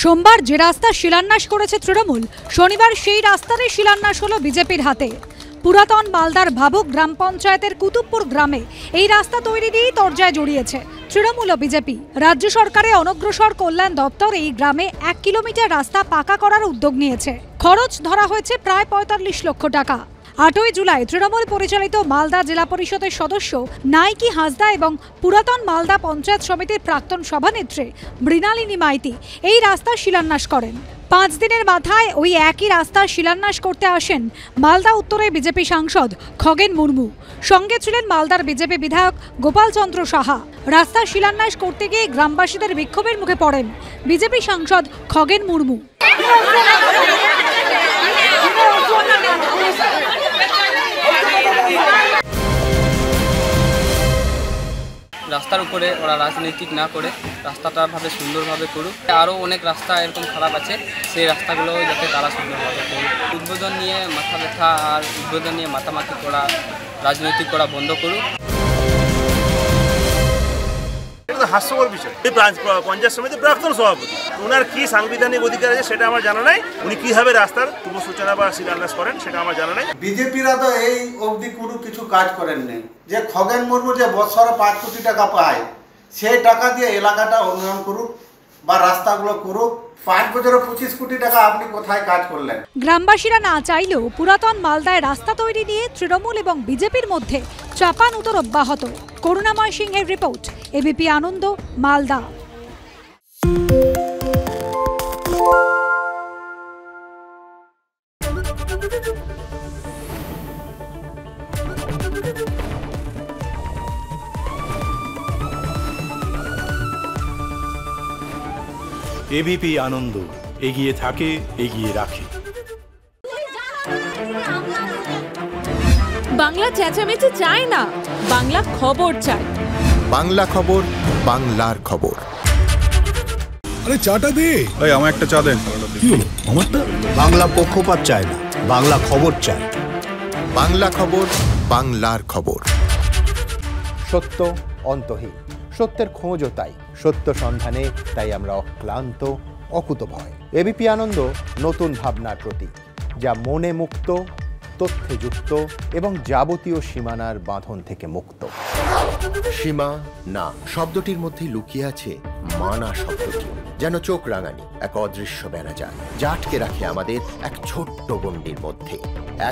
সোমবার যে রাস্তা শিলান্যাস করেছে তৃণমূল, শনিবার সেই রাস্তারই শিলান্যাস হলো বিজেপির হাতে। পুরাতন মালদার ভাবুক গ্রাম পঞ্চায়েতের কুতুবপুর গ্রামে এই রাস্তা তৈরি দিয়েই তরজায় জড়িয়েছে তৃণমূল ও বিজেপি। রাজ্য সরকারের অনগ্রসর কল্যাণ দপ্তর এই গ্রামে 1 কিলোমিটার রাস্তা পাকা করার উদ্যোগ নিয়েছে। খরচ ধরা হয়েছে প্রায় 45 লক্ষ টাকা। 8ই জুলাই তৃণমূল পরিচালিত মালদা জেলা পরিষদের সদস্য নাইকি হাসদা এবং পুরাতন মালদা পঞ্চায়েত সমিতির প্রাক্তন সভানেত্রী মৃণালিনী মাইতি এই রাস্তার শিলান্যাস করেন। 5 দিনের মাথায় ওই একই রাস্তার শিলান্যাস করতে আসেন মালদা উত্তরের বিজেপি সাংসদ খগেন মুর্মু। সঙ্গে ছিলেন মালদার বিজেপি বিধায়ক গোপাল চন্দ্র সাহা। রাস্তার শিলান্যাস করতে গিয়ে গ্রামবাসীদের বিক্ষোভের মুখে পড়েন বিজেপি সাংসদ খগেন মুর্মু। রাস্তার উপরে ওরা রাজনৈতিক না করে রাস্তাটা ভাবে সুন্দরভাবে করুক। আরও অনেক রাস্তা এরকম খারাপ আছে, সেই রাস্তাগুলো যাতে তারা সুন্দরভাবে করুক। উদ্বোধন নিয়ে মাথা ব্যথা আর উদ্বোধন নিয়ে মাতামাতি করা, রাজনৈতিক করা বন্ধ করুক। হাস্যকর বিষয়। পঞ্চায়েত সমিতির প্রাক্তন সভাপতি, ওনার কি সাংবিধানিক অধিকার আছে সেটা আমার জানা নাই। উনি কিভাবে রাস্তার শুভ সূচনা বা শিলান্যাস করেন সেটা আমার জানা নাই। বিজেপিরা তো এই অবধি কোনো কিছু কাজ করেন নাই। যে খগেন মুর্মু যে বছরে 5 কোটি টাকা পায়, সেই টাকা দিয়ে এলাকাটা উন্নয়ন করুক বা রাস্তাগুলো করুক। 5 বছরে 25 কোটি টাকা আপনি কোথায় কাজ করলেন? গ্রামবাসীরা না চাইলেও পুরাতন মালদায় রাস্তা তৈরি নিয়ে তৃণমূল এবং বিজেপির মধ্যে চাপানুতর অব্যাহত। করুণাময় সিংহের রিপোর্ট, এবিপি আনন্দ, মালদা। এবিপি আনন্দ, এগিয়ে থাকে, এগিয়ে রাখে। বাংলা চেঁচামেচি চায় না, বাংলা খবর চায়। বাংলা খবর, বাংলার খবর। আরে চাটা দে। এই আমার একটা চা দেন। কি হলো আমারটা? বাংলা পক্ষপাত চায় না, বাংলা খবর চায়। বাংলা খবর, বাংলার খবর। সত্য অন্তহীন, সত্যের খোঁজও তাই, সত্য সন্ধানে তাই আমরা অক্লান্ত, অকুতভয়। এবিপি আনন্দ নতুন ভাবনার প্রতীক, যা মনে মুক্ত, তথ্যে যুক্ত এবং যাবতীয় সীমানার বাঁধন থেকে মুক্ত। সীমা না শব্দটির মধ্যে লুকিয়ে আছে মানা শব্দটি, যেন চোখ রাঙানি এক অদৃশ্য বেড়াজাল, যা আটকে রাখে আমাদের এক ছোট্ট গণ্ডির মধ্যে।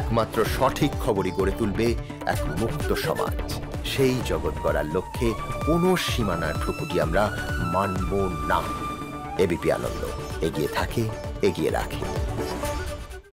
একমাত্র সঠিক খবরই গড়ে তুলবে এক মুক্ত সমাজ। সেই জগৎ গড়ার লক্ষ্যে কোনো সীমানার ঠুকুটি আমরা মানব না। এবিপি আনন্দ, এগিয়ে থাকে, এগিয়ে রাখে।